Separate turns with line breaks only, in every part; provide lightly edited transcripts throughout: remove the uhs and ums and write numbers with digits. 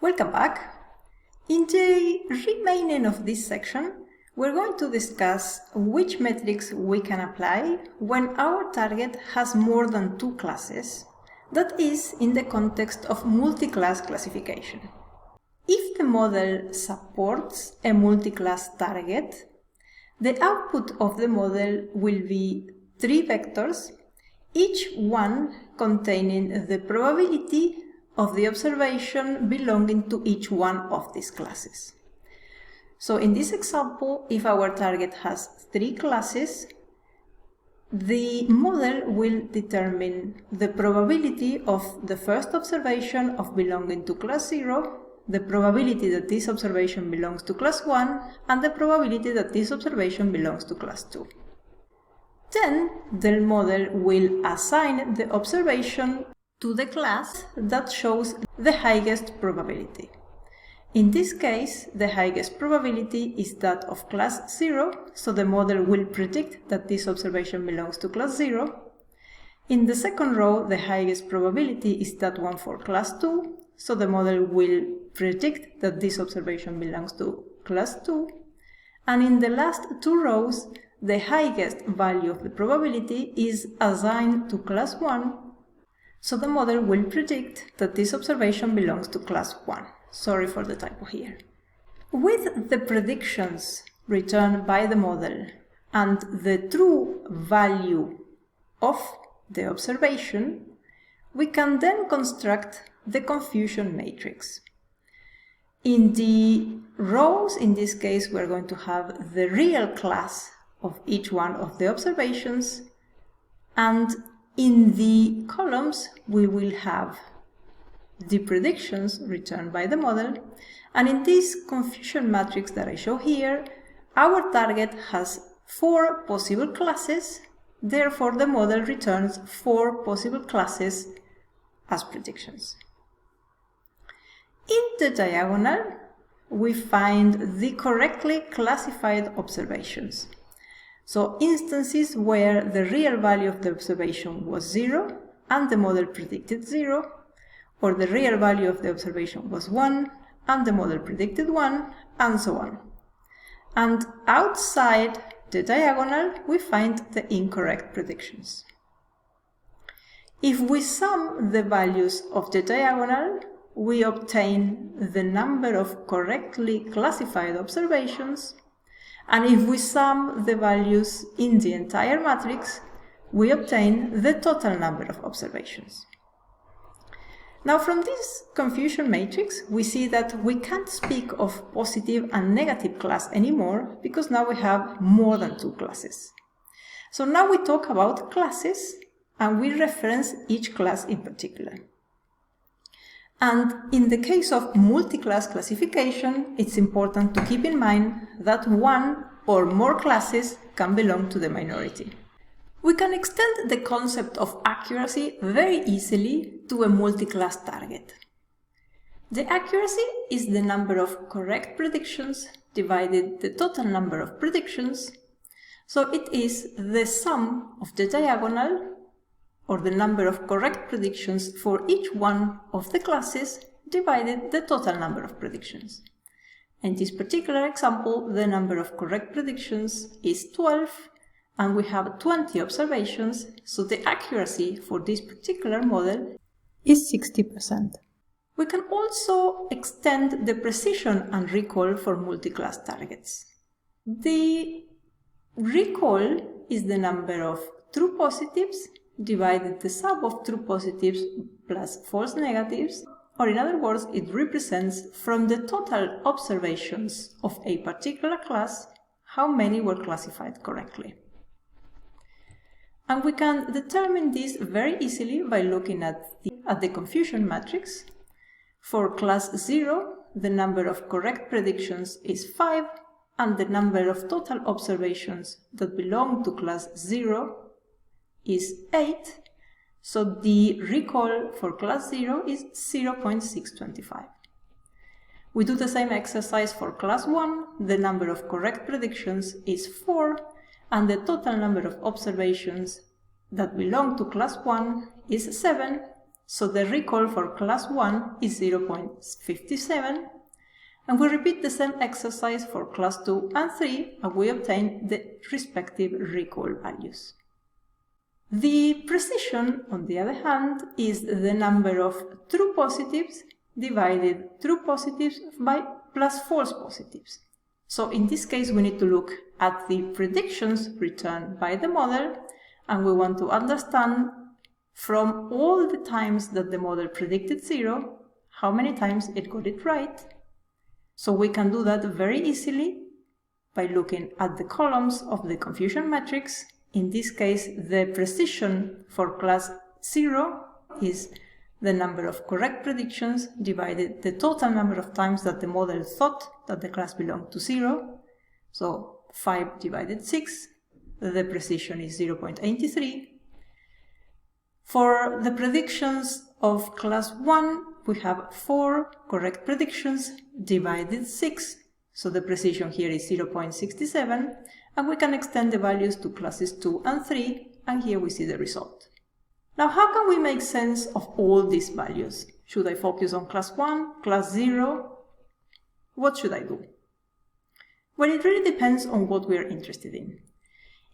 Welcome back. In the remaining of this section, we're going to discuss which metrics we can apply when our target has more than two classes, that is, in the context of multi-class classification. If the model supports a multi-class target, the output of the model will be three vectors, each one containing the probability of the observation belonging to each one of these classes. So in this example, if our target has three classes, the model will determine the probability of the first observation of belonging to class 0, the probability that this observation belongs to class 1, and the probability that this observation belongs to class 2. Then the model will assign the observation to the class that shows the highest probability. In this case, the highest probability is that of class 0, so the model will predict that this observation belongs to class 0. In the second row, the highest probability is that one for class 2, so the model will predict that this observation belongs to class 2. And in the last two rows, the highest value of the probability is assigned to class 1, so the model will predict that this observation belongs to class 1. Sorry for the typo here. With the predictions returned by the model and the true value of the observation, we can then construct the confusion matrix. In the rows, in this case, we're going to have the real class of each one of the observations, and in the columns, we will have the predictions returned by the model, and in this confusion matrix that I show here, our target has 4 possible classes, therefore the model returns 4 possible classes as predictions. In the diagonal, we find the correctly classified observations. So instances where the real value of the observation was 0 and the model predicted 0, or the real value of the observation was 1 and the model predicted 1, and so on. And outside the diagonal, we find the incorrect predictions. If we sum the values of the diagonal, we obtain the number of correctly classified observations, and if we sum the values in the entire matrix, we obtain the total number of observations. Now, from this confusion matrix, we see that we can't speak of positive and negative class anymore, because now we have more than two classes. So now we talk about classes, and we reference each class in particular. And in the case of multi-class classification, it's important to keep in mind that one or more classes can belong to the minority. We can extend the concept of accuracy very easily to a multi-class target. The accuracy is the number of correct predictions divided the total number of predictions, so it is the sum of the diagonal, or the number of correct predictions for each one of the classes, divided the total number of predictions. In this particular example, the number of correct predictions is 12, and we have 20 observations, so the accuracy for this particular model is 60%. We can also extend the precision and recall for multi-class targets. The recall is the number of true positives divided the sum of true positives plus false negatives, or in other words, it represents from the total observations of a particular class how many were classified correctly. And we can determine this very easily by looking at the confusion matrix. For class 0, the number of correct predictions is 5, and the number of total observations that belong to class 0 is 8, so the recall for class 0 is 0.625. We do the same exercise for class 1, the number of correct predictions is 4, and the total number of observations that belong to class 1 is 7, so the recall for class 1 is 0.57, and we repeat the same exercise for class 2 and 3, and we obtain the respective recall values. The precision, on the other hand, is the number of true positives divided true positives by plus false positives. So in this case, we need to look at the predictions returned by the model, and we want to understand from all the times that the model predicted 0, how many times it got it right. So we can do that very easily by looking at the columns of the confusion matrix. In this case, the precision for class 0 is the number of correct predictions divided the total number of times that the model thought that the class belonged to 0. So 5 divided 6, the precision is 0.83. For the predictions of class 1, we have 4 correct predictions divided 6, so the precision here is 0.67, and we can extend the values to classes 2 and 3, and here we see the result. Now, how can we make sense of all these values? Should I focus on class 1, class 0? What should I do? Well, it really depends on what we are interested in.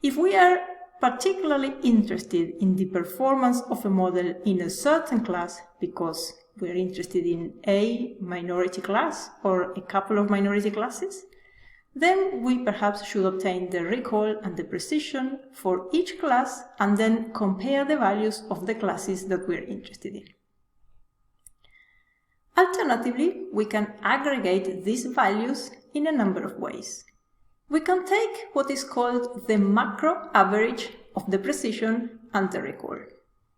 If we are particularly interested in the performance of a model in a certain class because we are interested in a minority class or a couple of minority classes, then we perhaps should obtain the recall and the precision for each class and then compare the values of the classes that we are interested in. Alternatively, we can aggregate these values in a number of ways. We can take what is called the macro average of the precision and the recall.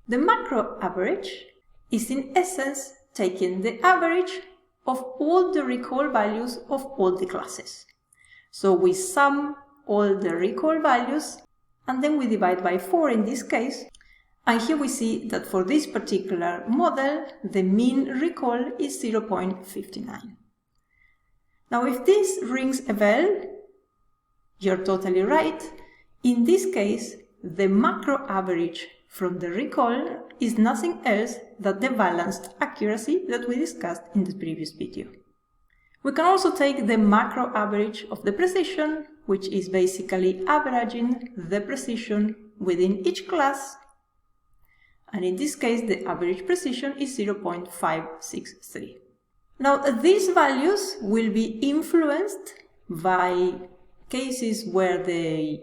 The macro average is in essence taking the average of all the recall values of all the classes. So we sum all the recall values and then we divide by 4 in this case, and here we see that for this particular model the mean recall is 0.59. Now if this rings a bell, you're totally right. In this case, the macro average from the recall is nothing else than the balanced accuracy that we discussed in the previous video. We can also take the macro average of the precision, which is basically averaging the precision within each class, and in this case the average precision is 0.563. Now these values will be influenced by cases where the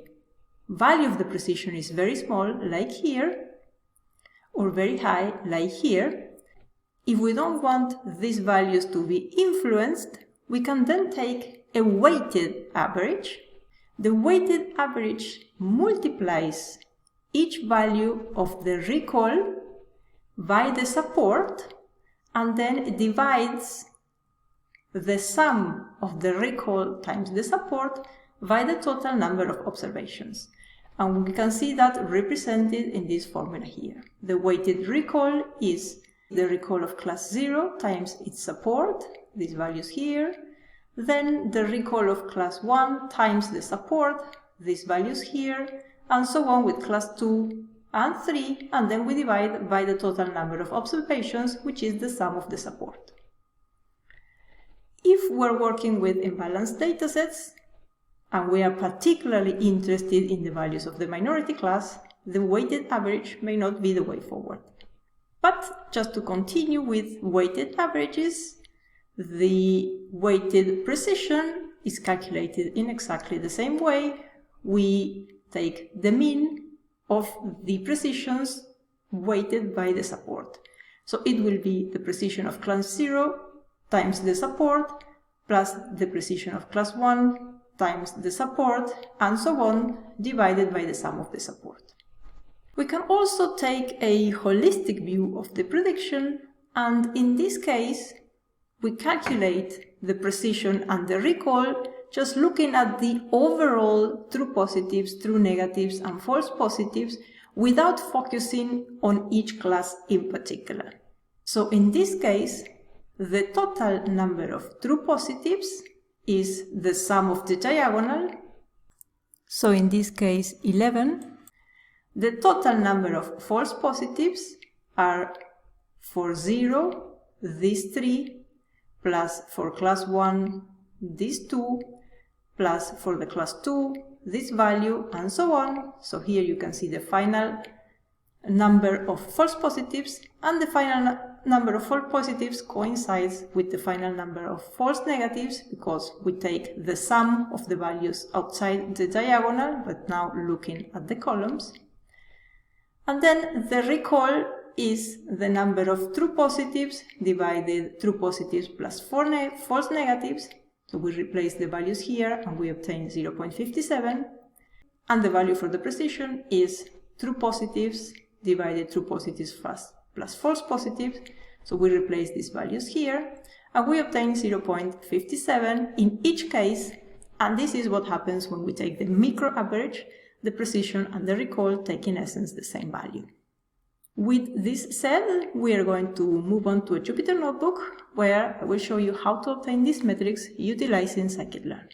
value of the precision is very small, like here, or very high, like here. If we don't want these values to be influenced, we can then take a weighted average. The weighted average multiplies each value of the recall by the support and then divides the sum of the recall times the support by the total number of observations. And we can see that represented in this formula here. The weighted recall is the recall of class 0 times its support, these values here. Then the recall of class 1 times the support, these values here, and so on with class 2 and 3, and then we divide by the total number of observations, which is the sum of the support. If we're working with imbalanced datasets, and we are particularly interested in the values of the minority class, the weighted average may not be the way forward. But just to continue with weighted averages, the weighted precision is calculated in exactly the same way. We take the mean of the precisions weighted by the support. So it will be the precision of class 0 times the support plus the precision of class 1 times the support, and so on, divided by the sum of the support. We can also take a holistic view of the prediction, and in this case, we calculate the precision and the recall just looking at the overall true positives, true negatives, and false positives without focusing on each class in particular. So in this case, the total number of true positives is the sum of the diagonal, so in this case 11. The total number of false positives are for 0, these 3, plus for class 1, these 2, plus for the class 2, this value, and so on. So here you can see the final number of false positives, and the final number of false positives coincides with the final number of false negatives, because we take the sum of the values outside the diagonal, but now looking at the columns. And then the recall is the number of true positives divided true positives plus false negatives. So we replace the values here and we obtain 0.57. And the value for the precision is true positives divided true positives plus false positives. So we replace these values here and we obtain 0.57 in each case. And this is what happens when we take the micro average, the precision and the recall take in essence the same value. With this said, we are going to move on to a Jupyter notebook where I will show you how to obtain these metrics utilizing scikit-learn.